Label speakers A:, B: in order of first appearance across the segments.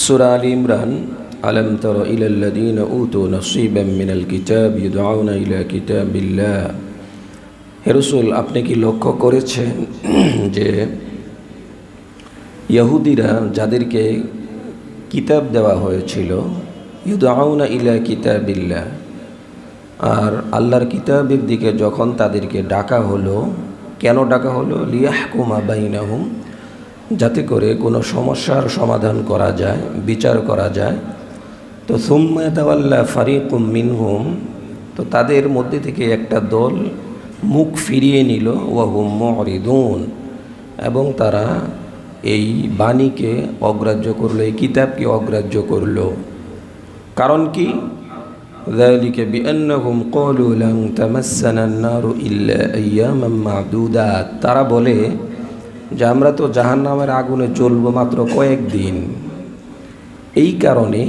A: সূরা আলী ইমরান আলম তারা ইলাল্লাযীনা উতু নসীবাম মিনাল কিতাব ইউদআউনা ইলা কিতাবিল্লাহ। হে রাসূল, আপনি কি লক্ষ্য করেছেন যে ইহুদিরা যাদেরকে কিতাব দেওয়া হয়েছিল, ইউদআউনা ইলা কিতাবিল্লাহ, আর আল্লাহর কিতাবের দিকে যখন তাদেরকে ডাকা হলো, কেন ডাকা হলো? লিয়াহকুমা বাইনাহুম, যাতে করে কোনো সমস্যার সমাধান করা যায়, বিচার করা যায়। তো সুম্মা তাওয়াল্লা ফারিকুম মিনহুম, তো তাদের মধ্যে থেকে একটা দল মুখ ফিরিয়ে নিল, ওয়াহুম মুরিদুন, এবং তারা এই বাণীকে অগ্রাহ্য করলো, এই কিতাবকে অগ্রাহ্য করলো। কারণ কি? যালিকা বিআন্নাহুম ক্বালু লান তামাসসানা আন-নারু ইল্লা আইয়ামান মা'দুদাত, তারা বলে যে আমরা তো জাহান্নামের আগুনে জ্বলবো মাত্র কয়েকদিন। এই কারণে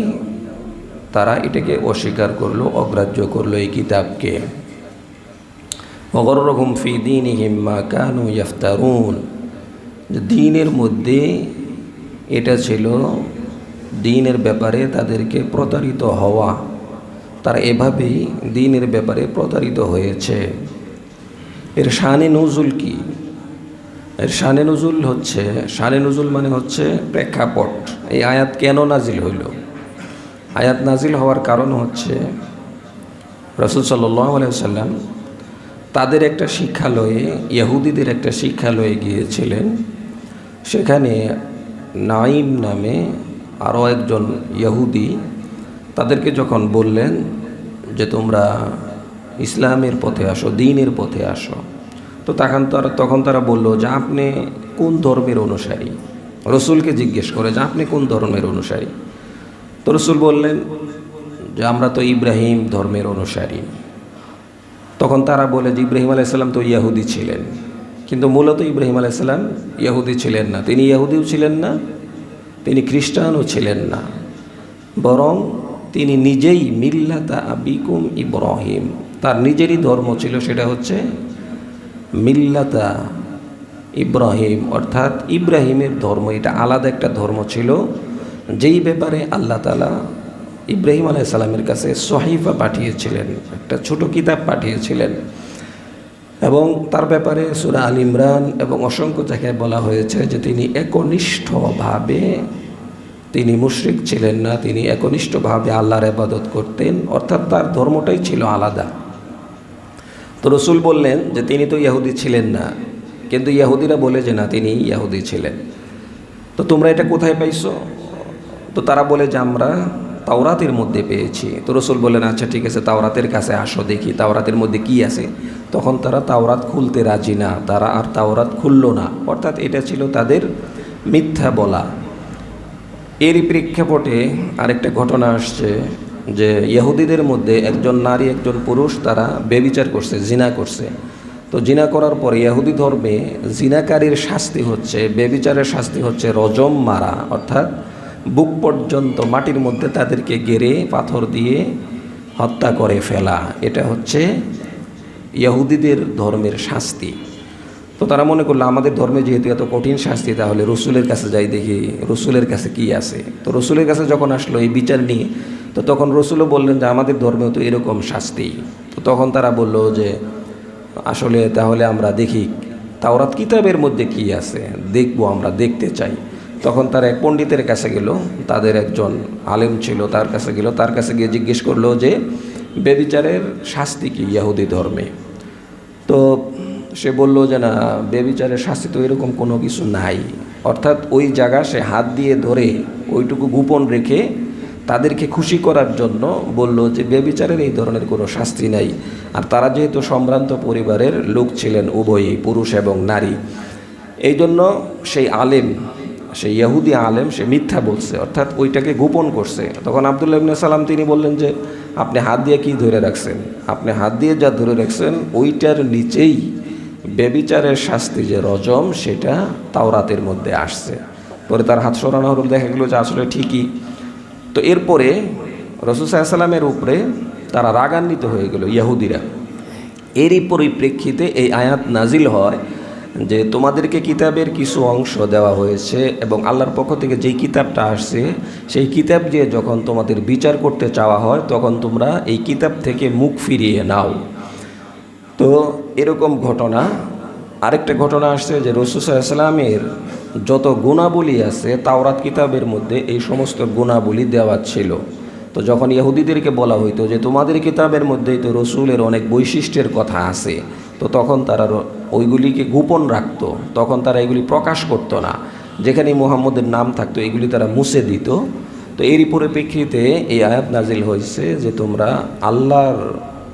A: তারা এটাকে অস্বীকার করলো, অগ্রাহ্য করলো এই কিতাবকে। ওয়াগররহুম ফি দীনিহিম মা কানু ইফতারুন, যে দ্বীনের মধ্যে এটা ছিল, দ্বীনের ব্যাপারে তাদেরকে প্রতারিত হওয়া, তারা এভাবেই দ্বীনের ব্যাপারে প্রতারিত হয়েছে। এর শানে নজুল কি? এর শানে নজুল হচ্ছে, শানে নজুল মানে হচ্ছে প্রেক্ষাপট। এই আয়াত কেন নাজিল হইল? আয়াত নাজিল হওয়ার কারণ হচ্ছে রাসূল সাল্লাল্লাহু আলাইহি ওয়াসাল্লাম তাদের একটা শিক্ষালয়ে, ইহুদিদের একটা শিক্ষালয়ে গিয়েছিলেন। সেখানে নাঈম নামে আরও একজন ইহুদি তাদেরকে যখন বললেন যে তোমরা ইসলামের পথে আসো, দ্বীনের পথে আসো, তো তখন তারা বলল যে আপনি কোন ধর্মের অনুসারী? রসুলকে জিজ্ঞেস করে যে আপনি কোন ধর্মের অনুসারী? তো রসুল বললেন যে আমরা তো ইব্রাহিম ধর্মের অনুসারী। তখন তারা বলে যে ইব্রাহিম আলাইহিস সালাম তো ইহুদি ছিলেন, কিন্তু মূলত ইব্রাহিম আলাইহিস সালাম ইহুদি ছিলেন না। তিনি ইহুদিও ছিলেন না, তিনি খ্রিস্টানও ছিলেন না, বরং তিনি নিজেই মিল্লাতা আবিকুম ইব্রাহিম, তার নিজেরই ধর্ম ছিল, সেটা হচ্ছে মিল্লাতা ইব্রাহিম, অর্থাৎ ইব্রাহিমের ধর্ম। এটা আলাদা একটা ধর্ম ছিল, যেই ব্যাপারে আল্লাহ তাআলা ইব্রাহিম আলাইহিস সালামের কাছে সহিফা পাঠিয়েছিলেন, একটা ছোট কিতাব পাঠিয়েছিলেন। এবং তার ব্যাপারে সূরা আল ইমরান এবং অসংখ্য জায়গায় বলা হয়েছে যে তিনি একনিষ্ঠভাবে, তিনি মুশরিক ছিলেন না, তিনি একনিষ্ঠভাবে আল্লাহর ইবাদত করতেন, অর্থাৎ তার ধর্মটাই ছিল আলাদা। তো রসুল বললেন যে তিনি তো ইহুদি ছিলেন না, কিন্তু ইহুদিরা বলে যে না, তিনি ইহুদি ছিলেন। তো তোমরা এটা কোথায় পাইছো? তো তারা বলে যে আমরা তাওরাতের মধ্যে পেয়েছি। তো রসুল বললেন আচ্ছা ঠিক আছে, তাওরাতের কাছে আসো, দেখি তাওরাতের মধ্যে কি আছে। তখন তারা তাওরাত খুলতে রাজি না, তারা আর তাওরাত খুলল না, অর্থাৎ এটা ছিল তাদের মিথ্যা বলা। এরই প্রেক্ষাপটে আরেকটা ঘটনা আসছে যে ইহুদিদের মধ্যে একজন নারী, একজন পুরুষ, তারা ব্যভিচার করছে, জিনা করছে। তো জিনা করার পরে ইহুদি ধর্মে জিনাকারীর শাস্তি হচ্ছে, ব্যভিচারের শাস্তি হচ্ছে রজম মারা, অর্থাৎ বুক পর্যন্ত মাটির মধ্যে তাদেরকে গেড়ে পাথর দিয়ে হত্যা করে ফেলা। এটা হচ্ছে ইহুদিদের ধর্মের শাস্তি। তো তারা মনে করলো আমাদের ধর্মে যেহেতু এত কঠিন শাস্তি, তাহলে রসুলের কাছে যাই, দেখি রসুলের কাছে কি আছে। তো রসুলের কাছে যখন আসলো এই বিচার নিয়ে, তো তখন রসুলও বললেন যে আমাদের ধর্মেও তো এরকম শাস্তি। তো তখন তারা বলল যে আসলে তাহলে আমরা দেখি তাওরাত কিতাবের মধ্যে কি আছে, দেখবো, আমরা দেখতে চাই। তখন তারা এক পণ্ডিতের কাছে গেল, তাদের একজন আলেম ছিল, তার কাছে গেল, তার কাছে গিয়ে জিজ্ঞেস করলো যে ব্যভিচারের শাস্তি কি ইহুদি ধর্মে? তো সে বলল যে না, ব্যভিচারের শাস্তি তো এরকম কোনো কিছু নাই। অর্থাৎ ওই জায়গা সে হাত দিয়ে ধরে ওইটুকু গোপন রেখে তাদেরকে খুশি করার জন্য বলল যে ব্যভিচারের এই ধরনের কোনো শাস্তি নাই। আর তারা যেহেতু সম্ভ্রান্ত পরিবারের লোক ছিলেন, উভয়ই পুরুষ এবং নারী, এই জন্য সেই আলেম, সেই ইহুদি আলেম, সে মিথ্যা বলছে, অর্থাৎ ওইটাকে গোপন করছে। তখন আব্দুল্লাহ ইবনে সালাম তিনি বললেন যে আপনি হাত দিয়ে কি ধরে রাখছেন? আপনি হাত দিয়ে যা ধরে রাখছেন ওইটার নিচেই ব্যভিচারের শাস্তি যে রজম, সেটা তাওরাতের মধ্যে আসছে। পরে তার হাত সরানো হলো, দেখা গেল যে আসলে ঠিকই। তো এরপরে রাসূল সাল্লাল্লাহু আলাইহি ওয়াসাল্লামের উপরে তারা রাগান্বিত হয়ে গেল ইহুদিরা। এরই পরিপ্রেক্ষিতে এই আয়াত নাজিল হয় যে তোমাদেরকে কিতাবের কিছু অংশ দেওয়া হয়েছে এবং আল্লাহর পক্ষ থেকে যেই কিতাবটা আসছে সেই কিতাব দিয়ে যখন তোমাদের বিচার করতে চাওয়া হয় তখন তোমরা এই কিতাব থেকে মুখ ফিরিয়ে নাও। তো এরকম ঘটনা আরেকটা ঘটনা আসছে যে রাসূল সাল্লাল্লাহু আলাইহি ওয়াসাল্লামের যত গুণাবলী আছে তাওরাত কিতাবের মধ্যে এই সমস্ত গুণাবলী দেওয়া ছিল। তো যখন ইহুদিদেরকে বলা হইতো যে তোমাদের কিতাবের মধ্যেই তো রসুলের অনেক বৈশিষ্ট্যের কথা আছে, তো তখন তারা ওইগুলিকে গোপন রাখতো, তখন তারা এগুলি প্রকাশ করতো না। যেখানে মুহাম্মদের নাম থাকতো এগুলি তারা মুছে দিত। তো এরই পরিপ্রেক্ষিতে এই আয়াত নাজিল হয়েছে যে তোমরা আল্লাহর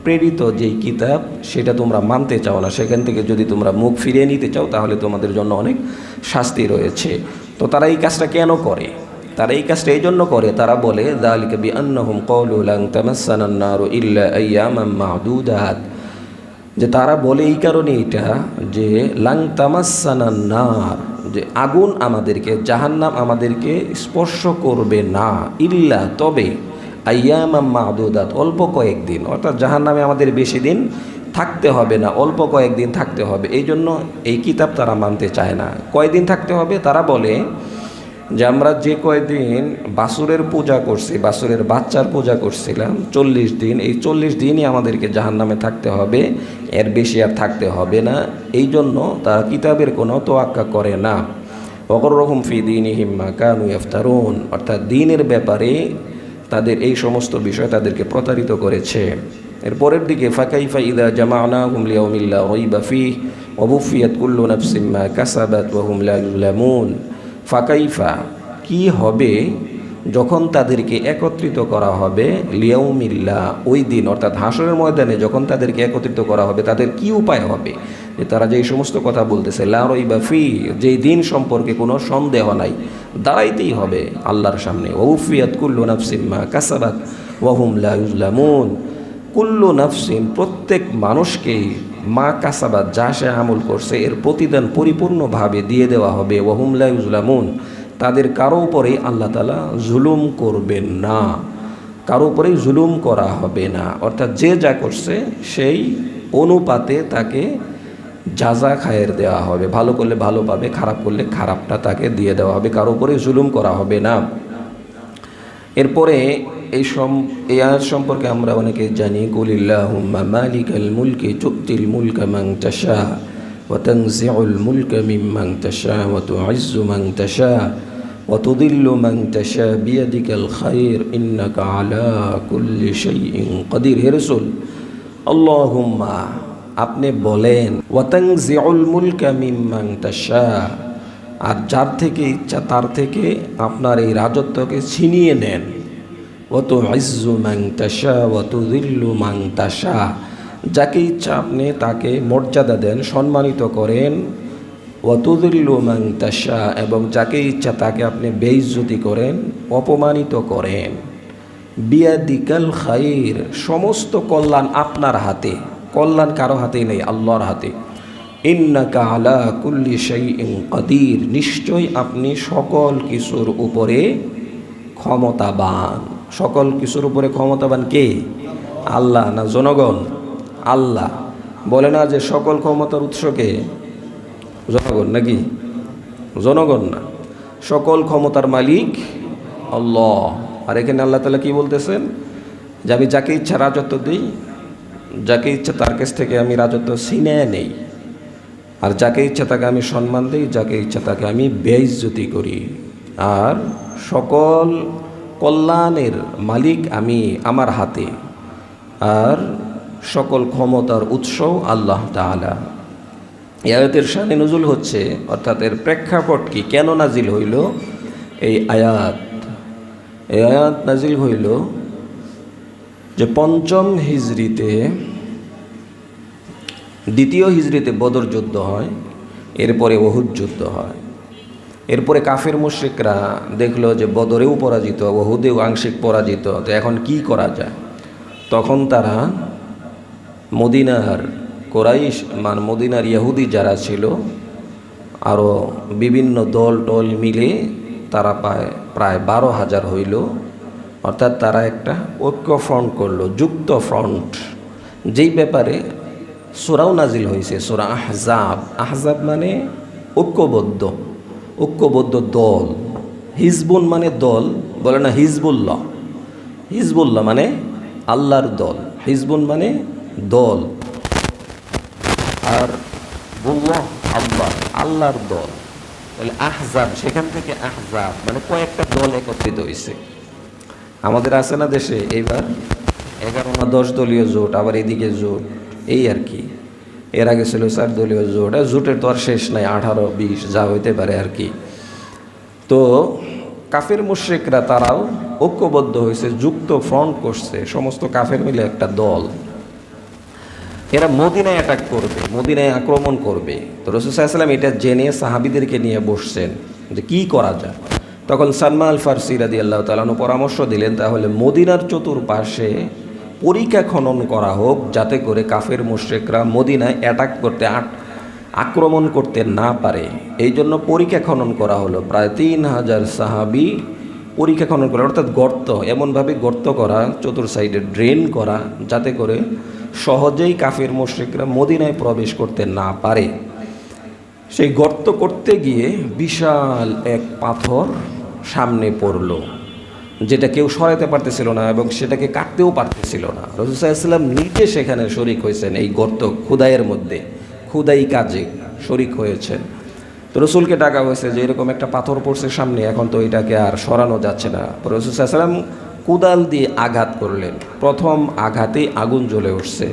A: প্রেরিত যেই কিতাব সেটা তোমরা মানতে চাও না, সেখান থেকে যদি তোমরা মুখ ফিরিয়ে নিতে চাও তাহলে তোমাদের জন্য অনেক শাস্তি রয়েছে। তো তারা এই কাজটা কেন করে? তারা এই কাজটা এই জন্য করে, তারা বলে যালিকা বিআন্নাহুম ক্বালু লান তামাসসানান নারু ইল্লা আইয়ামান মা'দুদাত, যে তারা বলে এই কারণে এটা যে লান তামাসসানান নার, যে আগুন আমাদেরকে, জাহান্নাম আমাদেরকে স্পর্শ করবে না, ইল্লা তবে, আইয়ামান মা'দুদাত অল্প কয়েকদিন, অর্থাৎ জাহান্নামে আমাদের বেশি দিন থাকতে হবে না, অল্প কয়েকদিন থাকতে হবে। এই জন্য এই কিতাব তারা মানতে চায় না। কয়দিন থাকতে হবে? তারা বলে যে আমরা যে কয়দিন বাছুরের পূজা করছি, বাছুরের বাচ্চার পূজা করছিলাম 40 দিন, এই 40 দিনই আমাদেরকে জাহান্নামে থাকতে হবে, এর বেশি আর থাকতে হবে না। এই জন্য তারা কিতাবের কোনো তোয়াক্কা করে না। ওয়াগররহুম ফি দীনিহিম মা কানু ইফতারুন, অর্থাৎ দ্বীনের ব্যাপারে তাদের এই সমস্ত বিষয় তাদেরকে প্রতারিত করেছে। এর পরের দিকে ফাকাইফা ইযা জামা'নাহুম লিয়াউমিল লা রাইবা ফীহি ওয়া বুফিয়াত কুল্লু নাফসিম মা কাসাবাত ওয়া হুম লা ইউলামুন। ফাকাইফা কি হবে যখন তাদেরকে একত্রিত করা হবে, লিয়াউমিল্লাহ ওই দিন, অর্থাৎ হাসরের ময়দানে যখন তাদেরকে একত্রিত করা হবে তাদের কি উপায় হবে, যে তারা যেই সমস্ত কথা বলতেছে লা রাইবা ফীহি, যেই দিন সম্পর্কে কোনো সন্দেহ নাই, দাঁড়াইতেই হবে আল্লাহর সামনে। ওয়াফিয়াত কুল্লু নাফসিম মা কাসাবাত ওয়া হুম লা ইউলামুন, কুল্লু নাফসিন প্রত্যেক মানুষকেই মা কাসাবাত যা সে আমল করছে এর প্রতিদান পরিপূর্ণভাবে দিয়ে দেওয়া হবে। ওয়া হুম লা ইউলামুন, তাদের কারো উপরেই আল্লাহ তাআলা জুলুম করবেন না, কারো উপরেই জুলুম করা হবে না, অর্থাৎ যে যা করছে সেই অনুপাতে তাকে যাজা খায়ের দেওয়া হবে, ভালো করলে ভালো পাবে, খারাপ করলে খারাপটা তাকে দিয়ে দেওয়া হবে, কারো উপরেই জুলুম করা হবে না। এরপরে এই আয়াত সম্পর্কে আমরা অনেকে জানি, কুলিল্লাহুম্মা মালিকাল মুলকি তুতিল মুলকা মান তাশা ওয়া তানজিউল মুলকা মিম্মান তাশা ওয়া তু'ইজ্জু মান তাশা ওয়া তুযিল্লু মান তাশা বিয়াদিকাল খায়র ইন্নাকা আলা কুল্লি শাইইন কাদির। হে রাসূল, আল্লাহুম্মা আপনি বলেন, ওয়া তানজিউল মুলকা মিম্মান তাশা, আর যার থেকে ইচ্ছা তার থেকে আপনার এই রাজত্বকে ছিনিয়ে নেন। ওয়া তু'ইজ্জু মান তাশা ওয়া তুযিল্লু মান তাশা, যাকে ইচ্ছা আপনি তাকে মর্যাদা দেন, সম্মানিত করেন। ওয়া তুযিল্লু মান তাশা, এবং যাকে ইচ্ছা তাকে আপনি বেইজ্জতি করেন, অপমানিত করেন। বিয়াদিকাল খায়র, সমস্ত কল্যাণ আপনার হাতে, কল্যাণ কারো হাতেই নেই, আল্লাহর হাতে। ইন্নাকা আলা কুল্লি শাইইন কাদির, নিশ্চয় আপনি সকল কিছুর উপরে ক্ষমতাবান। সকল কিছুর উপরে ক্ষমতাবান কে? আল্লাহ না জনগণ? আল্লাহ। বলে না যে সকল ক্ষমতার উৎস কে? জনগণ নাকি? জনগণ না, সকল ক্ষমতার মালিক আল্লাহ। আর এখানে আল্লাহ তাআলা কি বলতেছেন? যে আমি যাকে ইচ্ছা রাজত্ব দিই, যাকে ইচ্ছা তার কাছ থেকে আমি রাজত্ব ছিনিয়ে নেই, আর যাকে ইচ্ছা তাকে আমি সম্মান দিই, যাকে ইচ্ছা তাকে আমি বেইজ্জতি করি। আর সকল কল্যাণের মালিক আমি, আমার হাতে, আর সকল ক্ষমতার উৎসও আল্লাহ তাআলা। এই আয়াতের শানে নুজুল হচ্ছে, অর্থাৎ এর প্রেক্ষাপট কি, কেন নাজিল হইল এই আয়াত? এই আয়াত নাজিল হইল যে ৫ম হিজরিতে, দ্বিতীয় হিজরিতে বদর যুদ্ধ হয়, এরপরে উহুদ যুদ্ধ হয়। এরপরে কাফের মুশরিকরা দেখলো যে বদরেও পরাজিত, উহুদেও আংশিক পরাজিত, তো এখন কি করা যায়? তখন তারা মদিনার কুরাইশ, মদিনার ইহুদি যারা ছিল, আরও বিভিন্ন দল টল মিলে তারা প্রায় ১২,০০০ হইল। অর্থাৎ তারা একটা ঐক্য ফ্রন্ট করলো, যুক্ত ফ্রন্ট, যেই ব্যাপারে সূরাও নাজিল হয়েছে, সূরা আহজাব। আহজাব মানে ঐক্যবদ্ধ, ঐক্যবদ্ধ দল। হিজবুন মানে দল, বলে না হিজবুল্লাহ। হিজবুল্লাহ মানে আল্লাহর দল, হিজবুন মানে দল, আর বুল্লাহ আল্লাহ, আল্লাহর দল। তাহলে আহজাব, সেখান থেকে আহজাব মানে কয়েকটা দল একত্রিত হয়েছে। আমাদের আছে না দেশে এইবার 11 না 10 দলীয় জোট, আবার এদিকে জোট, এই আর কি। এর আগে ছিল 4 দলীয় জোট। আর জোটের তো আর শেষ নাই, 18, 20 যা হইতে পারে আর কি। তো কাফের মুশরিকরা তারাও ঐক্যবদ্ধ হয়েছে, যুক্ত ফ্রন্ট করছে, সমস্ত কাফের মিলে একটা দল। এরা মদিনায় অ্যাটাক করবে, মদিনায় আক্রমণ করবে। তো রাসূল সাল্লাল্লাহু আলাইহি ওয়াসাল্লাম এটা জেনে সাহাবীদেরকে নিয়ে বসছেন যে কী করা যায়। তখন সালমান আল ফারসি রাদিয়াল্লাহু তাআলা আনহু পরামর্শ দিলেন, তাহলে মদিনার চতুর্পাশে পরিখা খনন করা হোক, যাতে করে কাফের মুশরিকরা মদিনায় অ্যাটাক করতে, আক্রমণ করতে না পারে। এই জন্য পরিখা খনন করা হলো। প্রায় 3000 সাহাবী পরিখা খনন করা, অর্থাৎ গর্ত, এমনভাবে গর্ত করা, চতুর সাইডে ড্রেন করা, যাতে করে সহজেই কাফের মুশরিকরা মদিনায় প্রবেশ করতে না পারে। সেই গর্ত করতে গিয়ে বিশাল এক পাথর সামনে পড়ল, যেটা কেউ সরাতে পারতেছিল না এবং সেটাকে কাটতেও পারতেছিল না। রাসূল সাল্লাল্লাহু আলাইহি ওয়াসাল্লাম নিজে সেখানে শরিক হয়েছেন, এই গর্ত খুদাইয়ের মধ্যে, খুদাই কাজে শরিক হয়েছেন। তো রসুলকে ডাকা হয়েছে যে এরকম একটা পাথর পড়ছে সামনে, এখন তো এটাকে আর সরানো যাচ্ছে না। রাসূল সাল্লাল্লাহু আলাইহি ওয়াসাল্লাম কোদাল দিয়ে আঘাত করলেন। প্রথম আঘাতেই আগুন জ্বলে উঠছে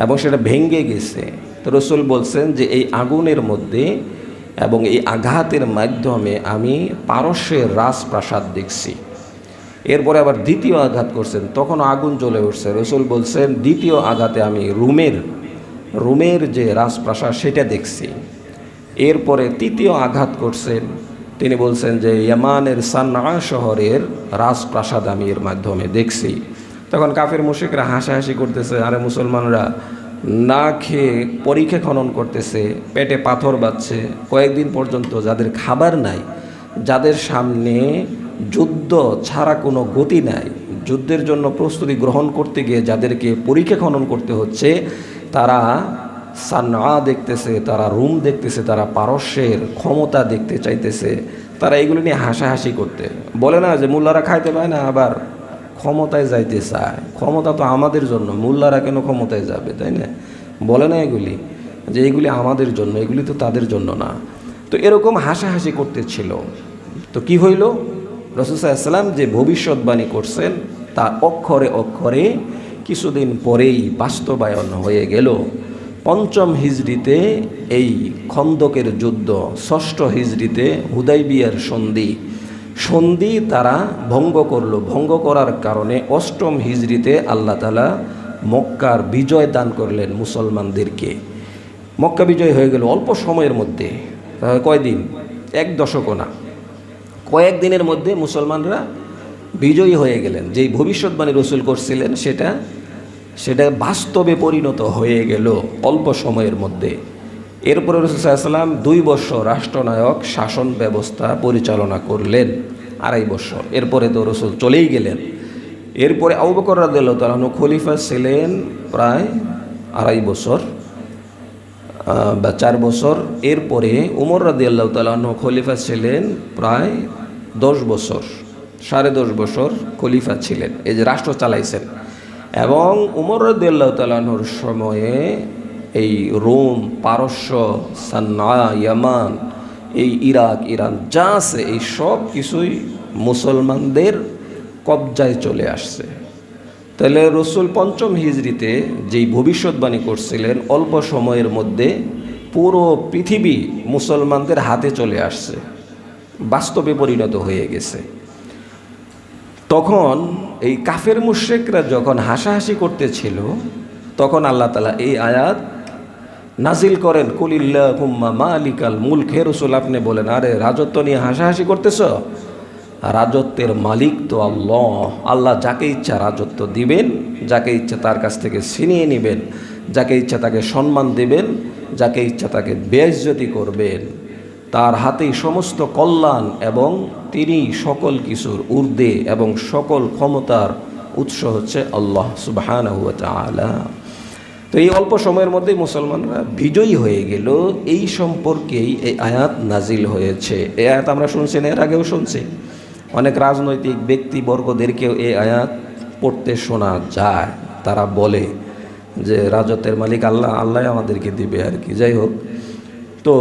A: এবং সেটা ভেঙে গেছে। তো রসুল বলছেন যে এই আগুনের মধ্যে এবং এই আঘাতের মাধ্যমে আমি পারস্যের রাজপ্রাসাদ দেখছি। এরপরে আবার দ্বিতীয় আঘাত করছেন, তখন আগুন জ্বলে উঠছে। রসুল বলছেন দ্বিতীয় আঘাতে আমি রোমের যে রাজপ্রাসাদ সেটা দেখছি। এরপরে তৃতীয় আঘাত করছেন, তিনি বলছেন যে ইয়ামানের সান্না শহরের রাজপ্রাসাদ আমি এর মাধ্যমে দেখছি। তখন কাফের মুশরিকরা হাসাহাসি করতেছে, আরে মুসলমানরা না খেয়ে পরিখা খনন করতেছে, পেটে পাথর বাজছে, কয়েকদিন পর্যন্ত যাদের খাবার নাই, যাদের সামনে যুদ্ধ ছাড়া কোনো গতি নাই, যুদ্ধের জন্য প্রস্তুতি গ্রহণ করতে গিয়ে যাদেরকে পরিখা খনন করতে হচ্ছে, তারা সান্না দেখতেছে, তারা রুম দেখতেছে, তারা পারস্যের ক্ষমতা দেখতে চাইতেছে, তারা এগুলো নিয়ে হাসাহাসি করতে বলে না যে মোল্লারা খাইতে পায় না, আবার ক্ষমতায় যাইতে চায়। ক্ষমতা তো আমাদের জন্য, মোল্লারা কেন ক্ষমতায় যাবে, তাই না? বলে না এগুলি যে এগুলি আমাদের জন্য, এগুলি তো তাদের জন্য না। তো এরকম হাসাহাসি করতেছিল। তো কি হইল? রাসূল সাল্লাল্লাহু আলাইহি ওয়াসাল্লাম যে ভবিষ্যৎবাণী করছেন তা অক্ষরে অক্ষরে কিছুদিন পরেই বাস্তবায়ন হয়ে গেল। 5ম হিজরিতে এই খন্দকের যুদ্ধ, 6ষ্ঠ হিজরিতে হুদাইবিয়ার সন্ধি তারা ভঙ্গ করলো। ভঙ্গ করার কারণে 8ম হিজরিতে আল্লাহ তাআলা মক্কার বিজয় দান করলেন মুসলমানদেরকে। মক্কা বিজয় হয়ে গেল অল্প সময়ের মধ্যে। কয়দিন? 1 দশকও না, কয়েকদিনের মধ্যে মুসলমানরা বিজয়ী হয়ে গেলেন। যেই ভবিষ্যৎবাণী রসুল করছিলেন সেটা বাস্তবে পরিণত হয়ে গেল অল্প সময়ের মধ্যে। এরপরে রাসূল সাল্লাল্লাহু আলাইহি ওয়াসাল্লাম 2 বছর রাষ্ট্রনায়ক শাসন ব্যবস্থা পরিচালনা করলেন, 2.5 বছর। এরপরে তো রসুল চলেই গেলেন। এরপরে আবু বকর রাদিয়াল্লাহু তাআলা আনহু খলিফা ছিলেন প্রায় 2.5 বছর বা 4 বছর। এরপরে উমর রাদিয়াল্লাহু তাআলা আনহু খলিফা ছিলেন প্রায় 10 বছর, 10.5 বছর খলিফা ছিলেন, এই যে রাষ্ট্র চালাইছেন। এবং উমর রাদিয়াল্লাহু তাআলা আনহুর সময়ে এই রোম, পারস্য, সান্না, ইয়ামান, এই ইরাক, ইরান যা আছে এই সব কিছুই মুসলমানদের কবজায় চলে আসছে। তাহলে রসুল 5ম হিজরিতে যেই ভবিষ্যৎবাণী করছিলেন, অল্প সময়ের মধ্যে পুরো পৃথিবী মুসলমানদের হাতে চলে আসছে, বাস্তবে পরিণত হয়ে গেছে। তখন এই কাফের মুশরিকরা যখন হাসাহাসি করতেছিল, তখন আল্লাহ তাআলা এই আয়াত নাজিল করেন, কুলিল্লাহুম্মা মালিকাল মুলক। হে রাসূল, আপনি বলেন, আরে রাজত্ব নিয়ে হাসাহাসি করতেছ? রাজত্বের মালিক তো আল্লাহ। আল্লাহ যাকে ইচ্ছা রাজত্ব দিবেন, যাকে ইচ্ছা তার কাছ থেকে ছিনিয়ে নেবেন, যাকে ইচ্ছা তাকে সম্মান দেবেন, যাকে ইচ্ছা তাকে বেইজ্জতি করবেন। তার হাতেই সমস্ত কল্যাণ এবং তিনি সকল কিছুর ঊর্ধ্বে এবং সকল ক্ষমতার উৎস হচ্ছে আল্লাহ সুবহানাহু ওয়া তাআলা। তো এই অল্প সময়ের মধ্যেই মুসলমানরা বিজয়ী হয়ে গেল, এই সম্পর্কেই এই আয়াত নাজিল হয়েছে। এই আয়াত আমরা শুনছি না, এর আগেও শুনছি। অনেক রাজনৈতিক ব্যক্তিবর্গদেরকেও এই আয়াত পড়তে শোনা যায়। তারা বলে যে রাজত্বের মালিক আল্লাহ, আল্লাহ আমাদেরকে দিবে আর কি। যাই হোক, তো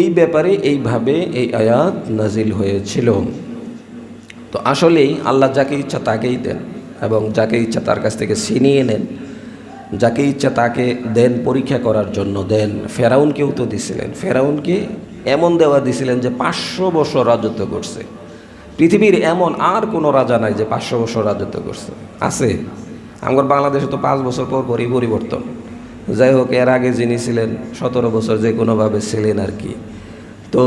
A: এই ব্যাপারে এইভাবে এই আয়াত নাজিল হয়েছিল। তো আসলেই আল্লাহ যাকে ইচ্ছা তাকেই দেন, এবং যাকে ইচ্ছা তার কাছ থেকে ছিনিয়ে নেন। যাকে ইচ্ছা তাকে দেন, পরীক্ষা করার জন্য দেন। ফেরাউনকেও তো দিছিলেন। ফেরাউনকে এমন দেওয়া দিছিলেন যে 500 বছর রাজত্ব করছে। পৃথিবীর এমন আর কোনো রাজা নাই যে 500 বছর রাজত্ব করছে। আছে? আমার বাংলাদেশে তো 5 বছর পর পরই পরিবর্তন। যাই হোক, এর আগে যিনি ছিলেন 17 বছর যে কোনোভাবে ছিলেন আর কি। তো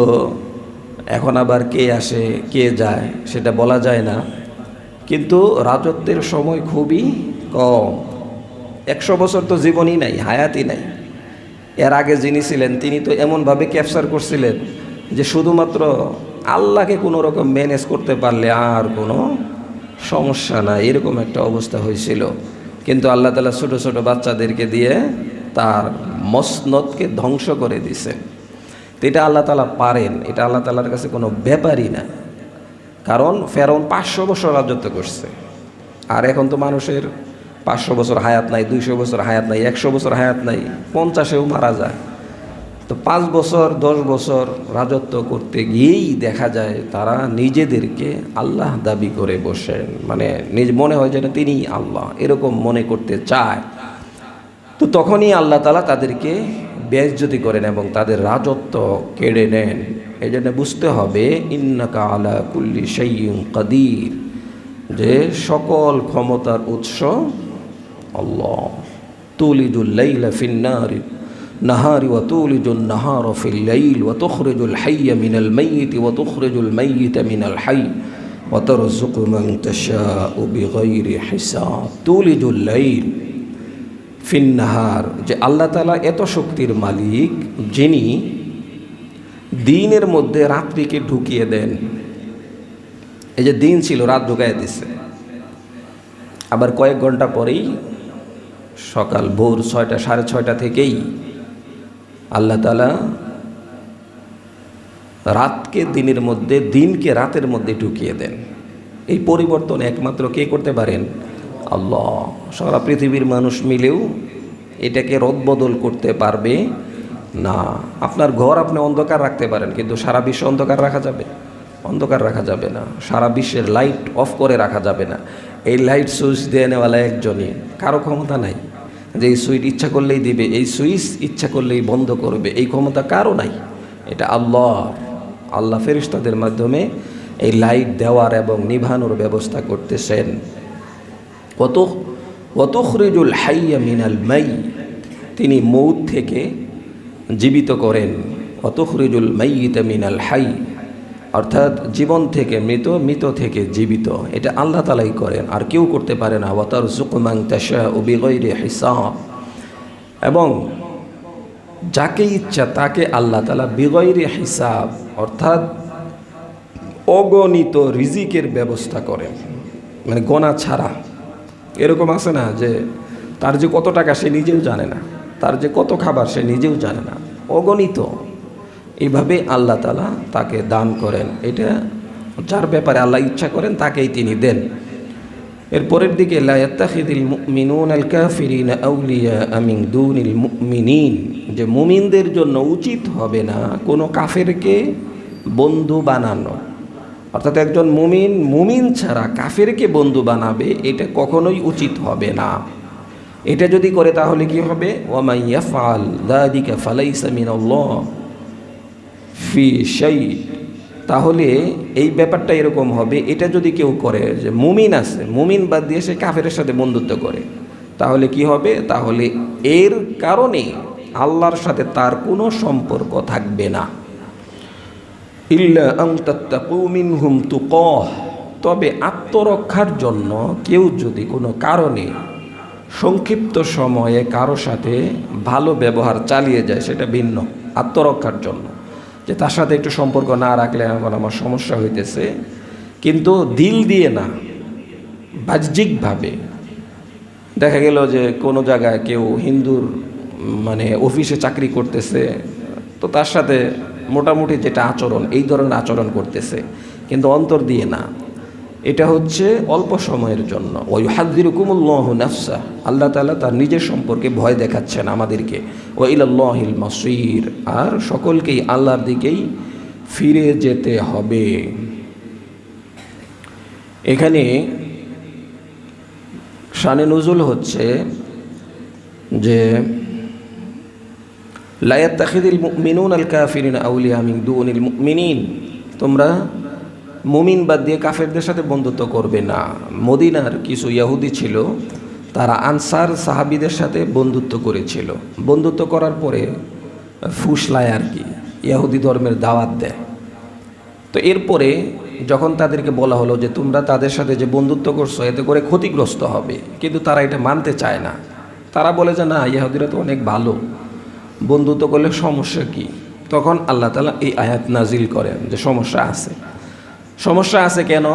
A: এখন আবার কে আসে কে যায় সেটা বলা যায় না, কিন্তু রাজত্বের সময় খুবই কম। 100 বছর তো জীবনই নাই, হায়াতই নাই। এর আগে যিনি ছিলেন তিনি তো এমনভাবে ক্যাপচার করছিলেন যে শুধুমাত্র আল্লাহকে কোনো রকম ম্যানেজ করতে পারলে আর কোনো সমস্যা নাই, এরকম একটা অবস্থা হয়েছিল। কিন্তু আল্লাহ তাআলা ছোটো ছোটো বাচ্চাদেরকে দিয়ে তার মসনদকে ধ্বংস করে দিয়েছেন। তো এটা আল্লাহ তাআলা পারেন, এটা আল্লাহ তাআলার কাছে কোনো ব্যাপারই না। কারণ ফেরাউন 500 বছর রাজত্ব করছে, আর এখন তো মানুষের 500 বছর হায়াত নাই, 200 বছর হায়াত নাই, 100 বছর হায়াত নাই, 50-এও মারা যায়। তো 5 বছর 10 বছর রাজত্ব করতে গিয়েই দেখা যায় তারা নিজেদেরকে আল্লাহ দাবি করে বসেন, মানে নিজ মনে হয় যেন তিনি আল্লাহ, এরকম মনে করতে চায়। তো তখনই আল্লাহ তাআলা তাদেরকে বেইজ্জতি করেন এবং তাদের রাজত্ব কেড়ে নেন। এই জন্য বুঝতে হবে ইন্নাকা আলা কুল্লি শাইইন কাদির, যে সকল ক্ষমতার উৎস আল্লাহ। তুলিজুল লাইলা ফিন নাহারি ওয়া তুলিজুন নাহারা ফিল লাইল ওয়া তুখরিজুল হাইয়া মিনাল মাইয়িতি ওয়া তুখরিজুল মাইয়িতা মিনাল হাইয়্যি ওয়া তারযুকু মান তাশাউ বিগাইরি হিসাব। তুলিজুল লাইল ফিন নাহার, যে আল্লাহ তাআলা এত শক্তির মালিক যিনি দিনের মধ্যে রাত্রিকে ঢুকিয়ে দেন। এই যে দিন ছিল, রাত ঢুকাইয়া দিচ্ছে। আবার কয়েক ঘন্টা পরেই সকাল ভোর 6টা 6:30 থেকেই আল্লাহ তাআলা রাতকে দিনের মধ্যে, দিনকে রাতের মধ্যে ঢুকিয়ে দেন। এই পরিবর্তন একমাত্র কে করতে পারেন? আল্লাহ। সারা পৃথিবীর মানুষ মিলেও এটাকে রদবদল করতে পারবে না। আপনার ঘর আপনি অন্ধকার রাখতে পারেন, কিন্তু সারা বিশ্ব অন্ধকার রাখা যাবে? অন্ধকার রাখা যাবে না। সারা বিশ্বের লাইট অফ করে রাখা যাবে না। এই লাইট সুইচ দিয়ে নেওয়ালা একজনই, কারো ক্ষমতা নাই যে এই সুইচ ইচ্ছা করলেই দিবে, এই সুইচ ইচ্ছা করলেই বন্ধ করবে, এই ক্ষমতা কারো নাই। এটা আল্লাহ। আল্লাহ ফেরেশতাদের মাধ্যমে এই লাইট দেওয়ার এবং নিভানোর ব্যবস্থা করতেছেন। ওয়া তুখরিজুল হাইয়া মিনাল মাইয়্যিত, তিনি মৌত থেকে জীবিত করেন। ওয়া তুখরিজুল মাইয়্যিতা মিনাল হাইয়্যি, অর্থাৎ জীবন থেকে মৃত, মৃত থেকে জীবিত। এটা আল্লাহ তাআলাই করেন, আর কেউ করতে পারে না। ওয়া তারযুকু মান তাশাউ বিগাইরি হিসাব, এবং যাকে ইচ্ছা তাকে আল্লাহ তাআলা বিগাইরি হিসাব, অর্থাৎ অগণিত রিজিকের ব্যবস্থা করেন, মানে গোনা ছাড়া। এরকম আছে না যে তার যে কত টাকা সে নিজেও জানে না, তার যে কত খাবার সে নিজেও জানে না, অগণিত। এইভাবে আল্লাহ তাআলা তাকে দান করেন। এটা যার ব্যাপারে আল্লাহ ইচ্ছা করেন তাকেই তিনি দেন। এর পরের দিকে লা ইয়াত্তাখিযুল মুমিনুনাল কাফিরিনা আউলিয়া মিন দুনিল মুমিনিন, যে মুমিনদের জন্য উচিত হবে না কোনো কাফেরকে বন্ধু বানানো। অর্থাৎ একজন মুমিন ছাড়া কাফেরকে বন্ধু বানাবে, এটা কখনোই উচিত হবে না। এটা যদি করে তাহলে কি হবে? ওয়া মান ইয়াফআল যালিকা ফালাইসা মিনাল্লাহ ফি শাই, তাহলে এই ব্যাপারটা এরকম হবে। এটা যদি কেউ করে, যে মুমিন আছে, মুমিন বাদ দিয়ে সে কাফেরের সাথে বন্ধুত্ব করে, তাহলে কি হবে? তাহলে এর কারণে আল্লাহর সাথে তার কোনো সম্পর্ক থাকবে না। ইল্লা আন তাত্তাকু মিনহুম তুকাহ, তবে আত্মরক্ষার জন্য কেউ যদি কোনো কারণে সংক্ষিপ্ত সময়ে কারো সাথে ভালো ব্যবহার চালিয়ে যায়, সেটা ভিন্ন। আত্মরক্ষার জন্য, যে তার সাথে একটু সম্পর্ক না রাখলে এখন আমার সমস্যা হইতেছে, কিন্তু দিল দিয়ে না, বাহ্যিকভাবে দেখা গেল যে কোনো জায়গায় কেউ হিন্দুর মানে অফিসে চাকরি করতেছে, তো তার সাথে মোটামুটি যেটা আচরণ, এই ধরনের আচরণ করতেছে, কিন্তু অন্তর দিয়ে না। এটা হচ্ছে অল্প সময়ের জন্য। ওয়াইহাযযিরুকুমুল্লাহু নাফসা, আল্লাহ তাআলা তার নিজের সম্পর্কে ভয় দেখাচ্ছেন আমাদেরকে। ওয়া ইলাল্লাহিল মাসীর, আর সকলকেই আল্লাহর দিকেই ফিরে যেতে হবে। এখানে শানে নুজুল হচ্ছে যে লা ইয়াত্তাখিযুল মুমিনুনাল কাফিরিনা আউলিয়া মিন দুনিল মুমিনিন, তোমরা মুমিন বাদ দিয়ে কাফেরদের সাথে বন্ধুত্ব করবে না। মদিনার কিছু ইহুদি ছিল, তারা আনসার সাহাবীদের সাথে বন্ধুত্ব করেছিল। বন্ধুত্ব করার পরে ফুসলায় আর কি, ইহুদি ধর্মের দাওয়াত দেয়। তো এরপরে যখন তাদেরকে বলা হলো যে তোমরা তাদের সাথে যে বন্ধুত্ব করছো এতে করে ক্ষতিগ্রস্ত হবে, কিন্তু তারা এটা মানতে চায় না। তারা বলে যে না, ইহুদিরা তো অনেক ভালো, বন্ধুত্ব করলে সমস্যা কি? তখন আল্লাহ তাআলা এই আয়াত নাজিল করেন যে সমস্যা আছে। সমস্যা আছে কেন?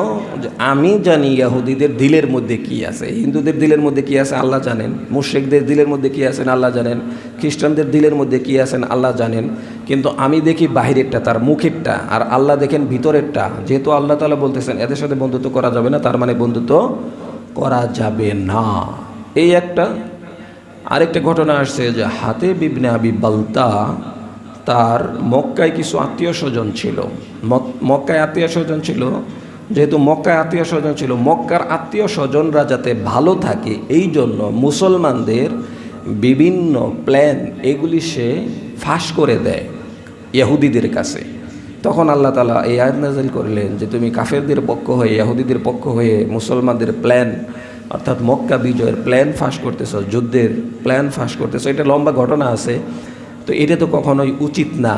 A: যে আমি জানি ইহুদিদের দিলের মধ্যে কি আছে, হিন্দুদের দিলের মধ্যে কি আছে আল্লাহ জানেন, মুশরিকদের দিলের মধ্যে কি আছেন আল্লাহ জানেন, খ্রিস্টানদের দিলের মধ্যে কি আছেন আল্লাহ জানেন। কিন্তু আমি দেখি বাহিরেরটা, তার মুখেরটা, আর আল্লাহ দেখেন ভিতরেরটা। যেহেতু আল্লাহ তাআলা বলতেছেন এদের সাথে বন্ধুত্ব করা যাবে না, তার মানে বন্ধুত্ব করা যাবে না। এই একটা। আরেকটা ঘটনা আসছে যে হাতেব ইবনে আবি বালতা, তার মক্কায় কিছু আত্মীয় স্বজন ছিল। মক্কায় আত্মীয় স্বজন ছিল, যেহেতু মক্কায় আত্মীয় স্বজন ছিল, মক্কার আত্মীয় স্বজনরা যাতে ভালো থাকে এই জন্য মুসলমানদের বিভিন্ন প্ল্যান এগুলি সে ফাঁস করে দেয় ইহুদিদের কাছে। তখন আল্লাহ তাআলা এই আয়াত নাযিল করলেন যে তুমি কাফেরদের পক্ষ হয়ে, ইহুদিদের পক্ষ হয়ে মুসলমানদের প্ল্যান অর্থাৎ মক্কা বিজয়ের প্ল্যান ফাঁস করতেছ, যুদ্ধের প্ল্যান ফাঁস করতেছ। এটা লম্বা ঘটনা আছে, তো এটা তো কখনোই উচিত না।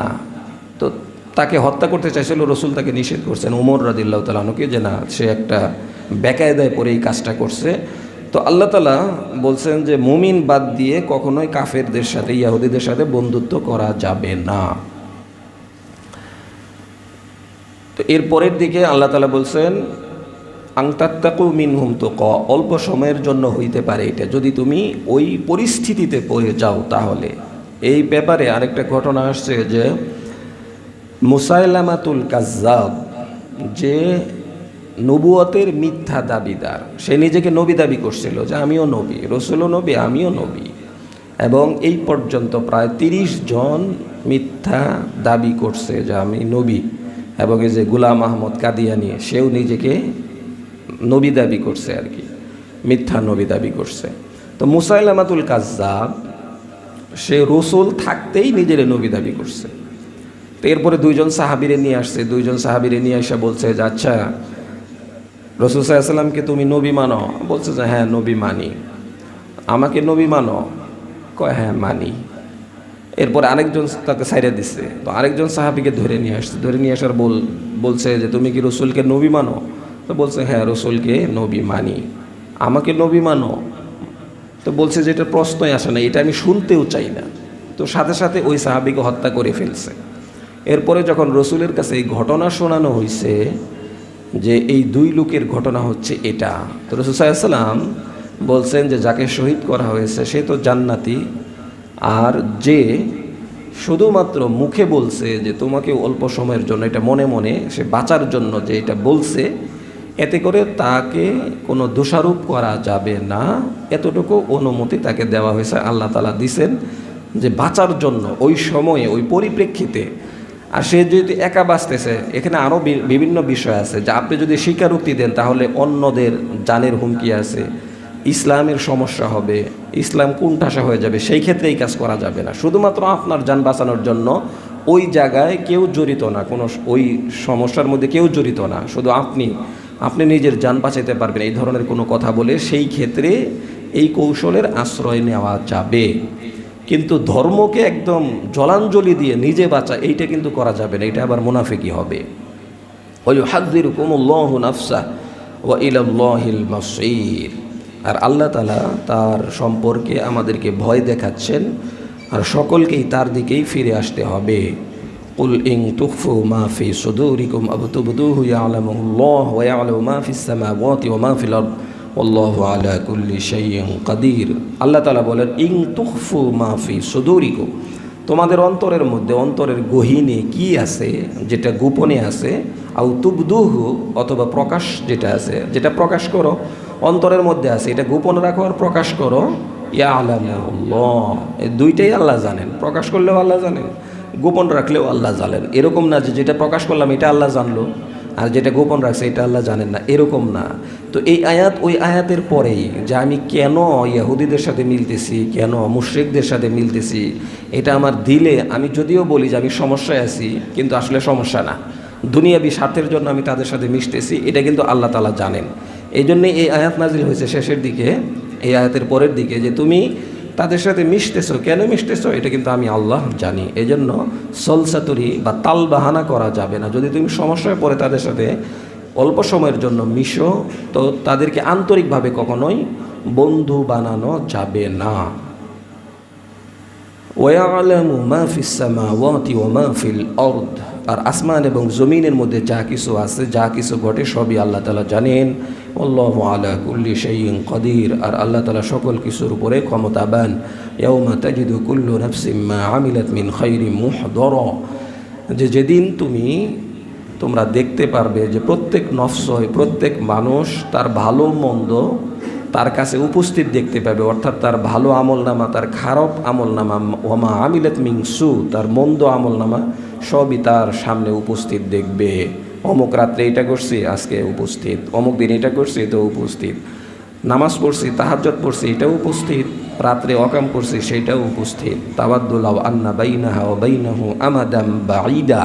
A: তো তাকে হত্যা করতে চাইছিল, রসুল তাকে নিষেধ করছেন ওমর রাদিয়াল্লাহু তাআলা আনহুকে, যে না, সে একটা বেকায়দায় পরে এই কাজটা করছে। তো আল্লাহ তাআলা বলছেন যে মুমিন বাদ দিয়ে কখনোই কাফেরদের সাথে, ইহুদিদের সাথে বন্ধুত্ব করা যাবে না। তো এর পরের দিকে আল্লাহ তাআলা বলছেন আংতাত্তাকু মিনহুম তুকা, অল্প সময়ের জন্য হইতে পারে এটা, যদি তুমি ওই পরিস্থিতিতে পড়ে যাও তাহলে। এই ব্যাপারে আরেকটা ঘটনা আসছে যে মুসাইলামাতুল কাজ্জাব, যে নবুয়তের মিথ্যা দাবিদার, সে নিজেকে নবী দাবি করছিল যে আমিও নবী, রসুলও নবী, আমিও নবী, এবং এই পর্যন্ত প্রায় 30 জন মিথ্যা দাবি করছে যে আমি নবী। এবং এই যে গোলাম আহমদ কাদিয়ানি, সেও নিজেকে নবী দাবি করছে আর কি, মিথ্যা নবী দাবি করছে। তো মুসাইলামাতুল কাজ্জাব সে রসুল থাকতেই নিজের নবী দাবি করছে। তো এরপরে 2 জন সাহাবীরে নিয়ে আসছে, 2 জন সাহাবীরে নিয়ে এসে বলছে যে আচ্ছা রসুল সাল্লাল্লাহু আলাইহি ওয়াসাল্লামকে তুমি নবী মানো? বলছে যে হ্যাঁ নবী মানি। আমাকে নবী মানো? কয় হ্যাঁ মানি। এরপরে আরেকজন তাকে ছাইড়া দিচ্ছে, তো আরেকজন সাহাবীকে ধরে নিয়ে আসছে, ধরে নিয়ে আসার বলছে যে তুমি কি রসুলকে নবী মানো? তো বলছে হ্যাঁ রসুলকে নবী মানি। আমাকে নবী মানো? তো বলছে যে এটা প্রশ্নই আসে না, এটা আমি শুনতেও চাই না। তো সাথে সাথে ওই সাহাবীকে হত্যা করে ফেলছে। এরপরে যখন রসুলের কাছে এই ঘটনা শোনানো হয়েছে যে এই 2 লোকের ঘটনা হচ্ছে এটা, তো রসুল সাল্লাল্লাহু আলাইহি ওয়াসাল্লাম বলছেন যে যাকে শহীদ করা হয়েছে সে তো জান্নাতি, আর যে শুধুমাত্র মুখে বলছে যে তোমাকে অল্প সময়ের জন্য, এটা মনে মনে সে বাঁচার জন্য যে এটা বলছে, এতে করে তাকে কোনো দোষারোপ করা যাবে না, এতটুকু অনুমতি তাকে দেওয়া হয়েছে। আল্লাহ তাআলা দিছেন যে বাঁচার জন্য ওই সময়ে, ওই পরিপ্রেক্ষিতে। আর সে যদি একা বাঁচতেছে, এখানে আরও বিভিন্ন বিষয় আছে যে আপনি যদি স্বীকারোক্তি দেন তাহলে অন্যদের জানের হুমকি আছে, ইসলামের সমস্যা হবে, ইসলাম কোণঠাসা হয়ে যাবে, সেই ক্ষেত্রে এই কাজ করা যাবে না। শুধুমাত্র আপনার জান বাঁচানোর জন্য ওই জায়গায় কেউ জড়িত না, কোনো ওই সমস্যার মধ্যে কেউ জড়িত না, শুধু আপনি নিজের জান বাঁচাতে পারবেন, এই ধরনের কোনো কথা বলে সেই ক্ষেত্রে এই কৌশলের আশ্রয় নেওয়া যাবে। কিন্তু ধর্মকে একদম জলাঞ্জলি দিয়ে নিজে বাঁচা, এইটা কিন্তু করা যাবে না, এটা আবার মুনাফিকি হবে। ওয়াইউহাযযিরুকুমুল্লাহু নাফসা ওয়া ইলাল্লাহিল মাসীর। আর আল্লাহ তাআলা তার সম্পর্কে আমাদেরকে ভয় দেখাচ্ছেন, আর সকলকেই তার দিকেই ফিরে আসতে হবে। কুল ইন তুখফু মা ফি সুদুরিকুম আও তুবদুহু ইয়ালামুল্লাহু ওয়া ইয়ালামু মা ফিস সামাওয়াতি ওয়া মা ফিল আরদ আল্লাহু আলা কুল্লি শাইইন কাদির। আল্লাহ তাআলা বলেন ইন তুখফু মা ফি সুদুরিকুম, তোমাদের অন্তরের মধ্যে, অন্তরের গহীনে কি আছে, যেটা গোপনে আছে, আও তুবদুহু, অথবা প্রকাশ যেটা আছে, যেটা প্রকাশ করো অন্তরের মধ্যে আছে, এটা গোপন রাখো আর প্রকাশ করো, ইয়ালামুল্লাহ, এই দুইটাই আল্লাহ জানেন। প্রকাশ করলেও আল্লাহ জানেন, গোপন রাখলেও আল্লাহ জানেন। এরকম না যে যেটা প্রকাশ করলাম এটা আল্লাহ জানলো আর যেটা গোপন রাখছে এটা আল্লাহ জানেন না, এরকম না। তো এই আয়াত ওই আয়াতের পরেই যে আমি কেন ইহুদিদের সাথে মিলতেছি, কেন মুশরিকদের সাথে মিলতেছি, এটা আমার দিলে, আমি যদিও বলি যে আমি সমস্যায় আছি কিন্তু আসলে সমস্যা না, দুনিয়াবি স্বার্থের জন্য আমি তাদের সাথে মিশতেছি, এটা কিন্তু আল্লাহ তাআলা জানেন। এই জন্যে এই আয়াত নাজিল হয়েছে শেষের দিকে, এই আয়াতের পরের দিকে, যে তুমি তাদের সাথে মিশতেছো, কেন মিশতেছো এটা কিন্তু আমি আল্লাহ জানি। এই জন্য সলসাতুরি বা তাল বাহানা করা যাবে না। যদি তুমি সমস্যায় পড়ে তাদের সাথে অল্প সময়ের জন্য মিশো, তো তাদেরকে আন্তরিকভাবে কখনোই বন্ধু বানানো যাবে না। ওয়ায়ালামু মা ফিস সামাওয়াতি ওয়া মা ফিল আরদ, আর আসমান এবং জমিনের মধ্যে যা কিছু আছে, যা কিছু ঘটে, সবই আল্লাহ তাআলা জানেন। আল্লাহু আলা কুল্লি শাইইন কাদির, আর আল্লাহ তাআলা সকল কিছুর উপরে ক্ষমতাবান। ইয়াউমা তাজিদু কুল্লু নাফসিন মা আমিলাত মিন খাইরিন মুহদারা, যে যেদিন তোমরা দেখতে পারবে যে প্রত্যেক নফসই, প্রত্যেক মানুষ তার ভালো মন্দ তার কাছে উপস্থিত দেখতে পাবে, অর্থাৎ তার ভালো আমলনামা, তার খারাপ আমলনামা, ওমা আমিলাত মিন সু, তার মন্দ আমলনামা সবই তার সামনে উপস্থিত দেখবে। অমুক রাত্রে এটা করছি, আজকে উপস্থিত, অমুক দিন এটা করছি, তো উপস্থিত, নামাজ পড়ছি, তাহাজ্জুদ পড়ছি, এটাও উপস্থিত, রাত্রে অকাম করছি, সেইটাও উপস্থিত। তাওয়াদ্দুলাউ আন্না বাইনাহা ওয়া বাইনাহু আমাদাম বাঈদা,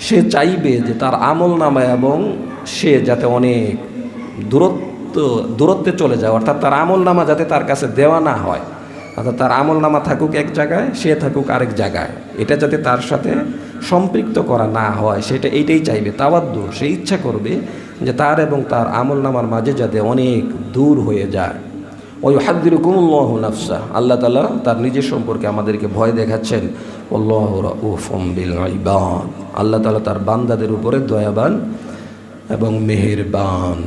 A: সে চাইবে যে তার আমলনামা এবং সে যাতে অনেক দূরত্বে চলে যায়, অর্থাৎ তার আমলনামা যাতে তার কাছে দেওয়া না হয়, অর্থাৎ তার আমলনামা থাকুক এক জায়গায়, সে থাকুক আরেক জায়গায়, এটা যাতে তার সাথে সম্পৃক্ত করা না হয়, সেটা এইটাই চাইবে। তাওয়াদ্দু, সে ইচ্ছা করবে যে তার এবং তার আমলনামার মাঝে যাতে অনেক দূর হয়ে যায়। ওয়ায়ুহাদ্দিরুকুমুল্লাহু নাফসা, আল্লাহ তাআলা তার নিজের সম্পর্কে আমাদেরকে ভয় দেখাচ্ছেন। আল্লাহু রাউফুম বিল ইবাদ, আল্লাহ তাআলা তার বান্দাদের উপরে দয়াবান এবং মেহেরবান।